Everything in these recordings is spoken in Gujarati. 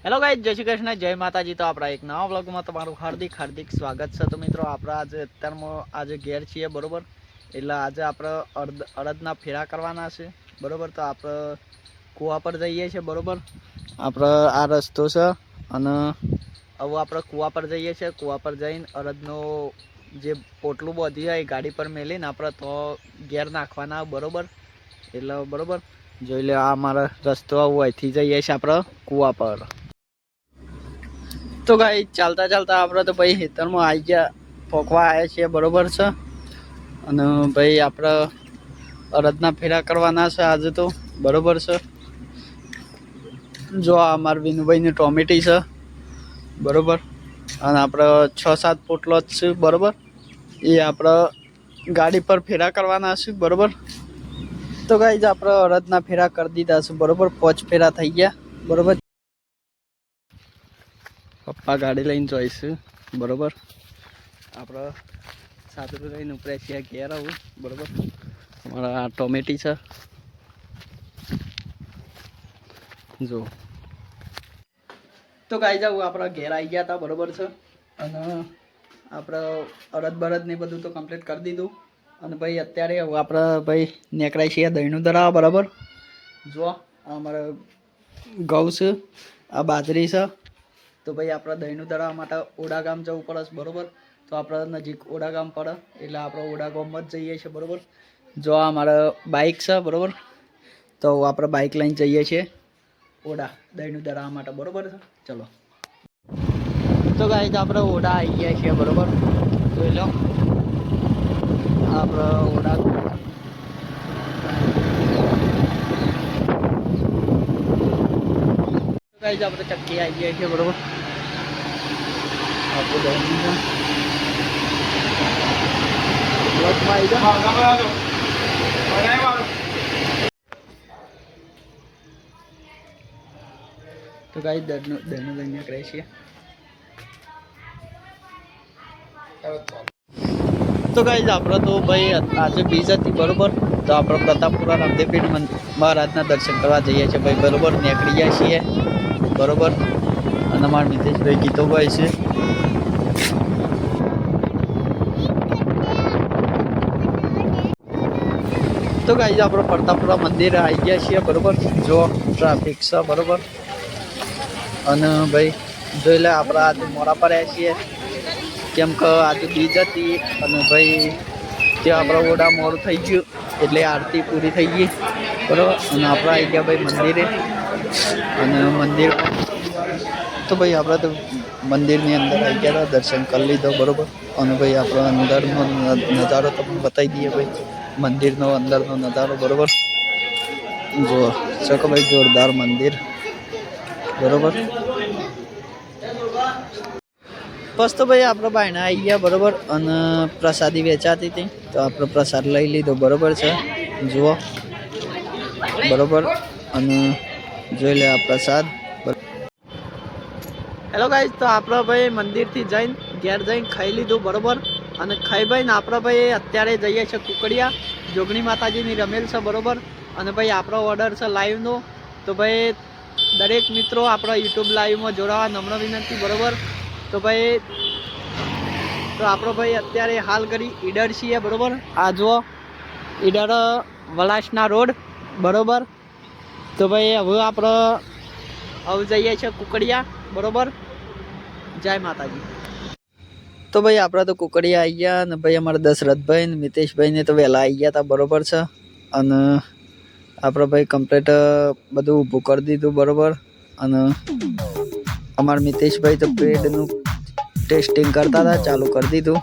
હેલો ગાઈઝ, જય શ્રી કૃષ્ણ, જય માતાજી। તો આપણા એક નવા વ્લોગમાં તમારું હાર્દિક હાર્દિક સ્વાગત છે। તો મિત્રો આપણે આજે અત્યારમાં આજે ઘેર છીએ બરોબર, એટલે આજે આપણે અડદના ફેરા કરવાના છે બરોબર। તો આપણે કૂવા પર જઈએ છીએ બરોબર। આપણે આ રસ્તો છે અને હવે આપણે કૂવા પર જઈએ છીએ। કૂવા પર જઈને અડદનો જે પોટલું બાંધી હોય ગાડી પર મેલીને આપણે તો ઘેર નાખવાના બરોબર। એટલે બરોબર જોઈ લે, આ મારો રસ્તો આવું અહીંથી જઈએ છીએ આપણે કૂવા પર। તો ગાઈ ચાલતા ચાલતા આપણે તો ભાઈ ખેતરમાં આવી ગયા, પોકવા આવ્યા છીએ બરોબર છે। અને ભાઈ આપણે અડદના ફેરા કરવાના છે આજે તો બરોબર છે। જો આ મારા વિનુભાઈની ટોમેટી છે બરોબર, અને આપણે 6-7 પોટલો જ છે બરોબર, એ આપણે ગાડી પર ફેરા કરવાના છે બરોબર। તો ગાઈ આપણે અડદના ફેરા કરી દીધા છે બરોબર, 5 ફેરા થઈ ગયા બરોબર। પપ્પા ગાડી લઈને જોઈશું બરોબર, આપણે સાથે લઈને ઉપરે છીએ ઘેર આવું બરોબર। અમારા ટોમેટી છે જો। તો ગાઈ જાવ આપણા ઘેર આવી ગયા હતા બરોબર છે, અને આપણે અડદ બળદ ને બધું તો કમ્પ્લીટ કરી દીધું। અને ભાઈ અત્યારે આપણે ભાઈ નીકળાય છીએ દહીંનું દરાવ બરાબર। જો અમારા ઘઉં છે, આ બાજરી છે। તો ભાઈ આપણે દહીંનું દરાવ માટે ઓડા ગામ જવું પડે બરોબર। તો આપણે નજીક ઓડા ગામ પડે એટલે આપણે ઓડા ગામમાં જ જઈએ છીએ બરોબર। જો આ મારા બાઇક છે બરોબર, તો આપણે બાઇક લઈને જઈએ છીએ ઓડા દહીંનું દરાવ માટે બરોબર છે। ચલો તો ગાઈસ આપણે ઓડા આવી ગયા છીએ બરોબર, જોઈ લો આપણે ઓડા ગાઈસ આપણે ચક્કી આવી ગયા છીએ બરોબર। આપણે દહીંમાં આવી ગયા તો ગાઈસ દહીંનું લઈને નીકળીએ છીએ। તો ગાઈસ આપણે તો ભાઈ આજે બીજ હતી બરોબર, તો આપણે પ્રતાપપુરા રામદેવપીર મહારાજના દર્શન કરવા જઈએ છીએ ભાઈ બરોબર। નીકળી જાય છીએ બરોબર, અને અમારા મિતેશભાઈ ગીતોભાઈ છે। તો ગાઈસ આપણે પ્રતાપપુરા મંદિરે આવી ગયા છીએ બરોબર, જો ટ્રાફિક છે બરોબર। અને ભાઈ જોઈ લે આપણે આજે મોડા પર આવ્યા છીએ, કેમ કે આજે બીજ હતી અને ભાઈ ત્યાં આપણે ઓડા મોડું થઈ ગયું એટલે આરતી પૂરી થઈ ગઈ બરાબર। અને આપણે આવી ગયા ભાઈ મંદિરે, અને મંદિર તો ભાઈ આપણે તો મંદિરની અંદર આવી ગયા હતા, દર્શન કરી લીધો બરાબર। અને ભાઈ આપણો અંદરનો નજારો તમને બતાવી દઈએ ભાઈ, મંદિરનો અંદરનો નજારો બરાબર। જો શકો ભાઈ જોરદાર મંદિર બરોબર। બસ તો ભાઈ આપણે બાયણા આવી ગયા બરોબર, અને પ્રસાદી વેચાતી હતી તો આપણે પ્રસાદ લઈ લીધો બરોબર છે, જુઓ બરોબર। અને જોઈ લે આ પ્રસાદ। હેલો ગાઈસ, તો આપણે ભાઈ મંદિરથી જઈને ઘેર જઈને ખાઈ લીધું બરોબર, અને ખાઈ ભાઈ ને આપણે ભાઈ અત્યારે જઈએ છીએ કુકડિયા, જોગણી માતાજીની રમેલ છે બરોબર। અને ભાઈ આપણો ઓર્ડર છે લાઈવનો, તો ભાઈ દરેક મિત્રો આપણા યુટ્યુબ લાઈવમાં જોડાવા નમ્ર વિનંતી બરોબર। તો ભાઈ આપણો ભાઈ અત્યારે હાલ કરી ઈડર છીએ બરોબર, આ જુઓ ઈડર વલાસના રોડ બરોબર। તો ભાઈ હવે આપણે જઈએ છીએ કુકડિયા બરોબર। જય માતાજી। તો ભાઈ આપણે તો કુકડિયા આવી ગયા, અને ભાઈ અમારા દશરથભાઈ ને મિતેશભાઈ ને તો વહેલા આવી ગયા હતા બરોબર છે। અને આપણે ભાઈ કમ્પ્લીટ બધું ઊભું કરી દીધું બરોબર। અને અમારા મિતેશભાઈ તો પેડનું ટેસ્ટિંગ કરતા હતા, ચાલુ કરી દીધું।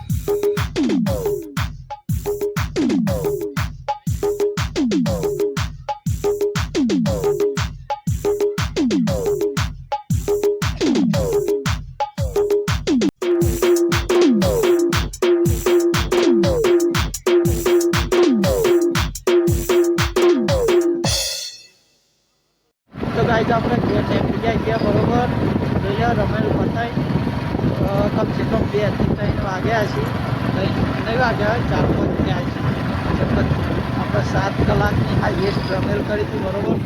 તો ગાઈસ આપણે ઘેર નીકળી ગયા બરોબર, જોઈએ રમેલ પતાઈ કમસે કમ 2 થી 3 વાગ્યા છે, નહીં વાગ્યા હોય 4-5 ગયા છે, આપણે 7 કલાકની હાઈએસ્ટ રમેલ કરી હતી બરોબર।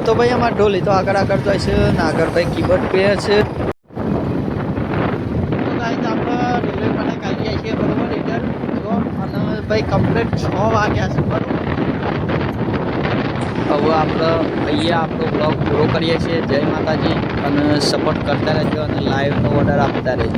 તો તો ભાઈ અમારે ઢોલી તો આગળ જાય છે ને આગળ ભાઈ કીબોર્ડ પે છે. અને ભાઈ કમ્પ્લીટ 6 વાગ્યા છે બરોબર. હવે આપણે અહીંયા આપણો બ્લોગ પૂરો કરીએ છીએ. જય માતાજી અને સપોર્ટ કરતા રહેજો અને લાઈવનો ઓર્ડર આપતા રહેજો.